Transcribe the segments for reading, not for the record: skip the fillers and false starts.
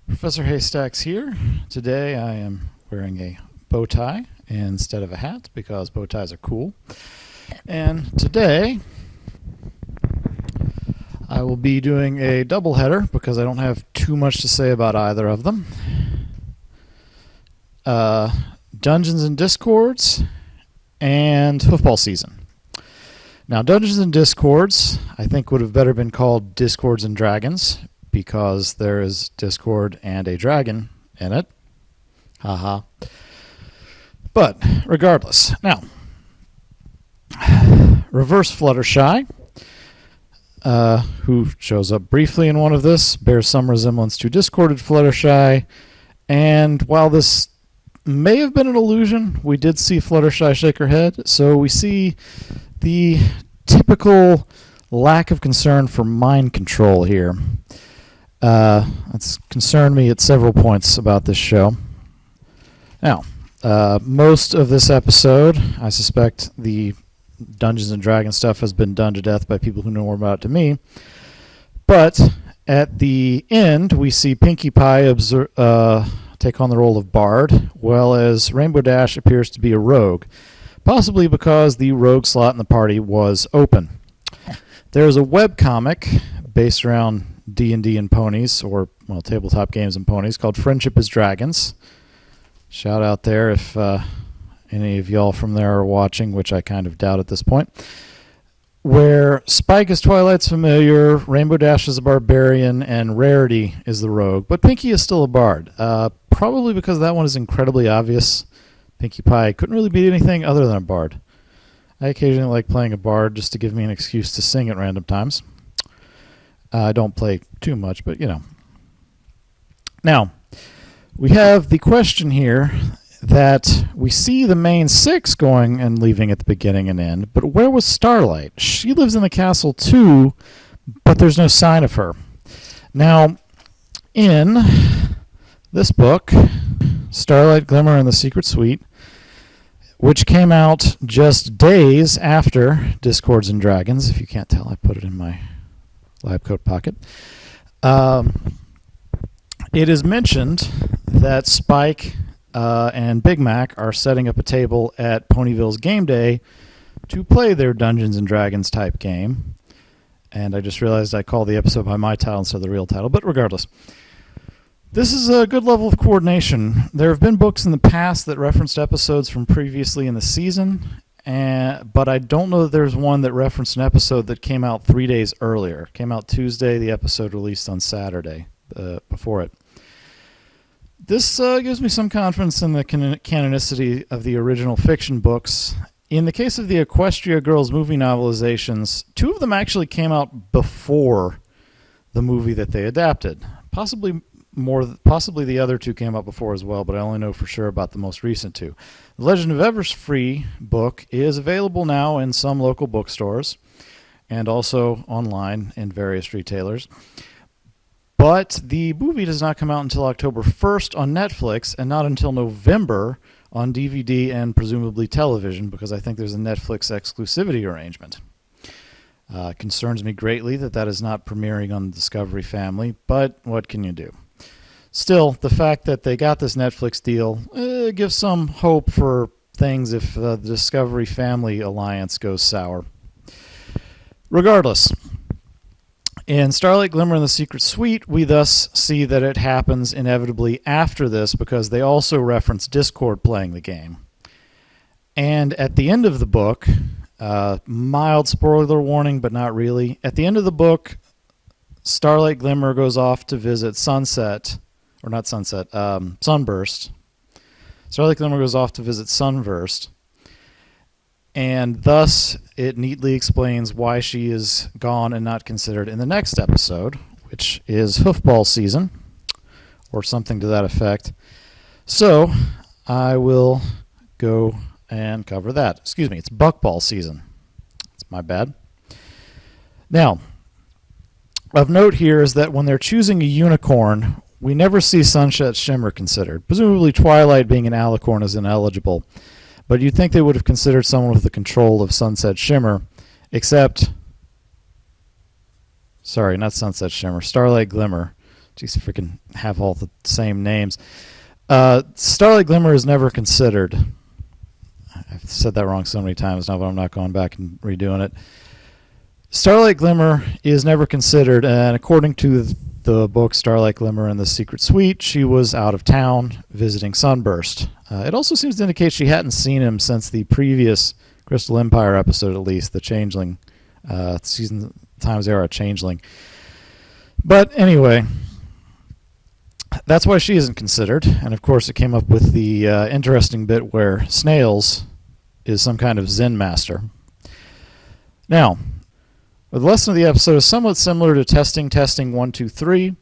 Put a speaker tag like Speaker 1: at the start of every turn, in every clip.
Speaker 1: Professor Haystacks here. Today I am wearing a bow tie instead of a hat because bow ties are cool. And today I will be doing a double header because I don't have too much to say about either of them. Dungeons and Discords and football season. Now, Dungeons and Discords I think would have better been called Discords and Dragons because there is Discord and a dragon in it. Haha. But regardless, now, Reverse Fluttershy, who shows up briefly in one of this, bears some resemblance to Discorded Fluttershy, and while this may have been an illusion, we did see Fluttershy shake her head, so we see the typical lack of concern for mind control here. That's concerned me at several points about this show. Now, most of this episode, I suspect the Dungeons and Dragons stuff has been done to death by people who know more about it than me. But at the end, we see Pinkie Pie take on the role of Bard, while as Rainbow Dash appears to be a rogue, possibly because the rogue slot in the party was open. There's a webcomic based around D&D and ponies, or well, tabletop games and ponies, called Friendship is Dragons. Shout out there if any of y'all from there are watching, which I kind of doubt at this point, where Spike is Twilight's familiar, Rainbow Dash is a barbarian, and Rarity is the rogue, but Pinkie is still a bard, probably because that one is incredibly obvious. Pinkie Pie couldn't really be anything other than a bard. I occasionally like playing a bard just to give me an excuse to sing at random times. I don't play too much, but you know. Now, we have the question here that we see the main six going and leaving at the beginning and end, but where was Starlight? She lives in the castle too, but there's no sign of her. Now, in this book, Starlight, Glimmer, and the Secret Suite, which came out just days after Discords and Dragons, if you can't tell, I put it in my lab coat pocket. It is mentioned that Spike and Big Mac are setting up a table at Ponyville's game day to play their Dungeons and Dragons type game. And I just realized I called the episode by my title instead of the real title, but regardless. This is a good level of coordination. There have been books in the past that referenced episodes from previously in the season, but I don't know that there's one that referenced an episode that came out 3 days earlier. It came out Tuesday, the episode released on Saturday before it. This gives me some confidence in the canonicity of the original fiction books. In the case of the Equestria Girls movie novelizations, 2 of them actually came out before the movie that they adapted. Possibly the other 2 came out before as well, but I only know for sure about the most recent 2. The Legend of Eversfree book is available now in some local bookstores and also online in various retailers. But the movie does not come out until October 1st on Netflix and not until November on DVD and presumably television, because I think there's a Netflix exclusivity arrangement. Concerns me greatly that is not premiering on the Discovery family, but what can you do? Still, the fact that they got this Netflix deal gives some hope for things if the Discovery family alliance goes sour. Regardless, in Starlight, Glimmer, and the Secret Suite, we thus see that it happens inevitably after this because they also reference Discord playing the game. And at the end of the book, mild spoiler warning, but not really. At the end of the book, Starlight Glimmer goes off to visit Sunburst. Starlight Glimmer goes off to visit Sunburst. And thus, it neatly explains why she is gone and not considered in the next episode, which is Hoofball season, or something to that effect. So, I will go and cover that. Excuse me, it's Buckball season. It's my bad. Now, of note here is that when they're choosing a unicorn, we never see Sunset Shimmer considered. Presumably Twilight being an alicorn is ineligible. But you'd think they would have considered someone with the control of Sunset Shimmer, except... Sorry, not Sunset Shimmer. Starlight Glimmer. Jeez, freaking have all the same names. Starlight Glimmer is never considered. I've said that wrong so many times now, but I'm not going back and redoing it. Starlight Glimmer is never considered, and according to the book Starlight Glimmer and the Secret Suite, she was out of town visiting Sunburst. It also seems to indicate she hadn't seen him since the previous Crystal Empire episode, at least, the Changeling, season Times Era Changeling. But anyway, that's why she isn't considered, and of course it came up with the interesting bit where Snails is some kind of Zen master. Now, the lesson of the episode is somewhat similar to Testing 1, 2, 3,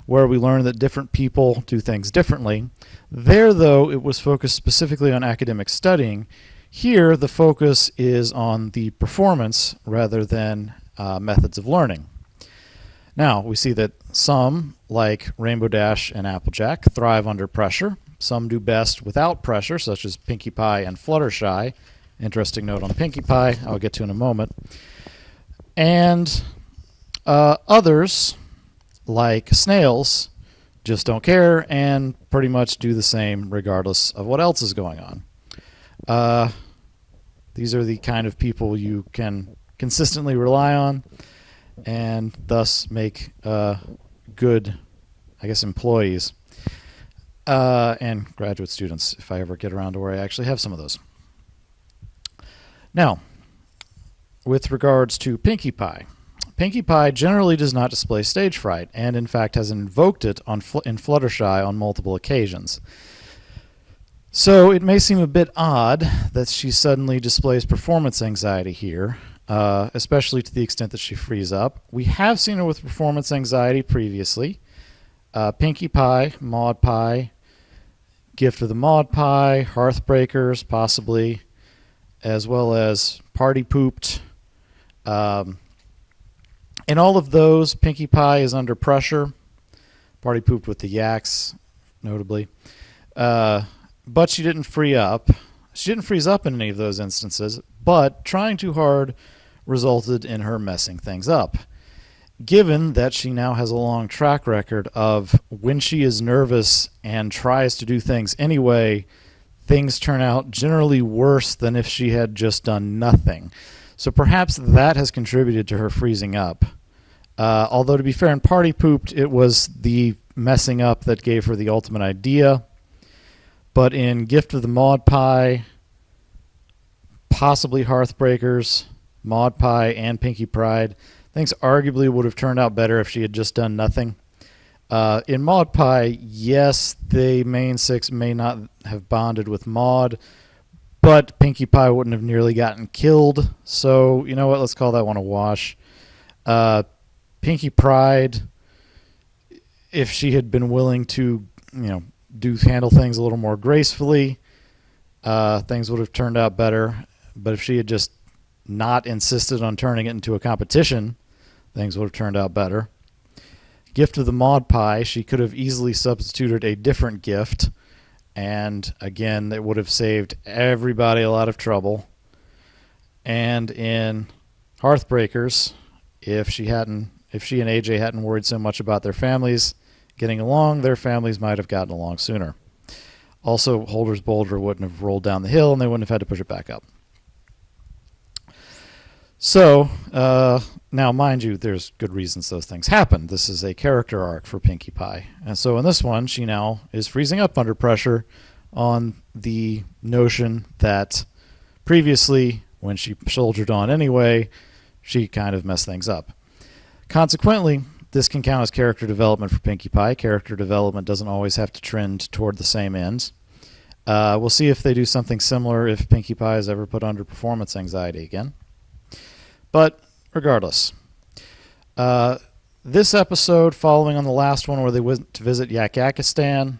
Speaker 1: where we learn that different people do things differently. There, though, it was focused specifically on academic studying. Here, the focus is on the performance rather than methods of learning. Now, we see that some, like Rainbow Dash and Applejack, thrive under pressure. Some do best without pressure, such as Pinkie Pie and Fluttershy. Interesting note on Pinkie Pie, I'll get to in a moment. And others, like Snails, just don't care and pretty much do the same regardless of what else is going on. These are the kind of people you can consistently rely on and thus make good, I guess, employees and graduate students, if I ever get around to where I actually have some of those. Now, with regards to Pinkie Pie, Pinkie Pie generally does not display stage fright, and in fact has invoked it in Fluttershy on multiple occasions. So it may seem a bit odd that she suddenly displays performance anxiety here, especially to the extent that she frees up. We have seen her with performance anxiety previously. Pinkie Pie, Maud Pie, Gift of the Maud Pie, Hearthbreakers, possibly, as well as Party Pooped. In all of those, Pinkie Pie is under pressure. Party Pooped with the Yaks, notably. But she didn't free up. She didn't freeze up in any of those instances, but trying too hard resulted in her messing things up. Given that she now has a long track record of when she is nervous and tries to do things anyway, things turn out generally worse than if she had just done nothing. So perhaps that has contributed to her freezing up. Although to be fair, in Party Pooped, it was the messing up that gave her the ultimate idea. But in Gift of the Maud Pie, possibly Hearthbreakers, Maud Pie, and Pinkie Pride, things arguably would have turned out better if she had just done nothing. In Maud Pie, yes, the main six may not have bonded with Maud, but Pinkie Pie wouldn't have nearly gotten killed. So, you know what, let's call that one a wash. Pinkie Pride, if she had been willing to, handle things a little more gracefully, things would have turned out better. But if she had just not insisted on turning it into a competition, things would have turned out better. Gift of the Maud Pie, she could have easily substituted a different gift, and again, that would have saved everybody a lot of trouble. And in Hearthbreakers, if she and AJ hadn't worried so much about their families getting along, their families might have gotten along sooner. Also, Holder's Boulder wouldn't have rolled down the hill, and they wouldn't have had to push it back up. So, now mind you, there's good reasons those things happen. This is a character arc for Pinkie Pie. And so in this one, she now is freezing up under pressure on the notion that previously, when she soldiered on anyway, she kind of messed things up. Consequently, this can count as character development for Pinkie Pie. Character development doesn't always have to trend toward the same ends. We'll see if they do something similar if Pinkie Pie is ever put under performance anxiety again. But regardless, this episode, following on the last one where they went to visit Yakakistan,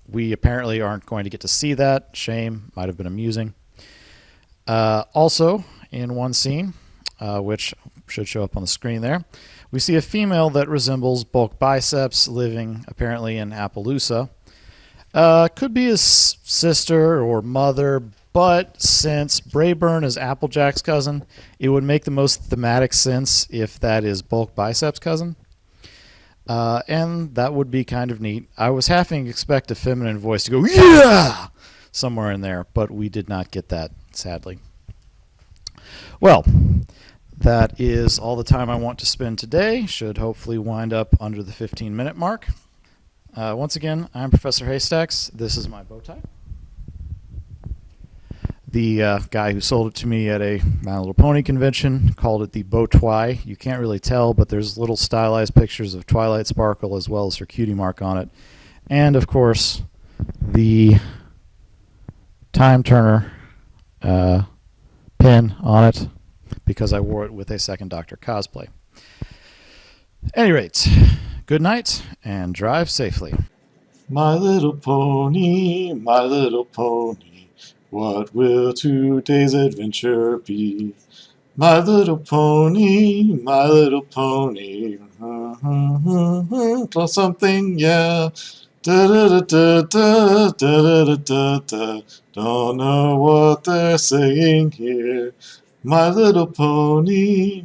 Speaker 1: we apparently aren't going to get to see that. Shame. Might have been amusing. Also, in one scene, which should show up on the screen there, we see a female that resembles Bulk Biceps living apparently in Appaloosa. Could be his sister or mother, but since Brayburn is Applejack's cousin, it would make the most thematic sense if that is Bulk Biceps' cousin. And that would be kind of neat. I was half expect a feminine voice to go, yeah! Somewhere in there, but we did not get that, sadly. Well, that is all the time I want to spend today. Should hopefully wind up under the 15-minute mark. Once again, I'm Professor Haystacks. This is my bow tie. The guy who sold it to me at a My Little Pony convention called it the Bow Twi. You can't really tell, but there's little stylized pictures of Twilight Sparkle as well as her cutie mark on it. And, of course, the Time Turner pin on it because I wore it with a Second Doctor cosplay. At any rate, good night and drive safely.
Speaker 2: My little pony, what will today's adventure be? My little pony, plus something, yeah. Da da da da da da da da da. Don't know what they're saying here. My little pony,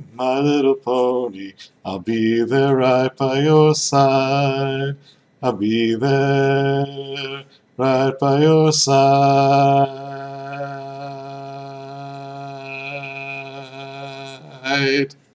Speaker 2: I'll be there right by your side. I'll be there right by your side.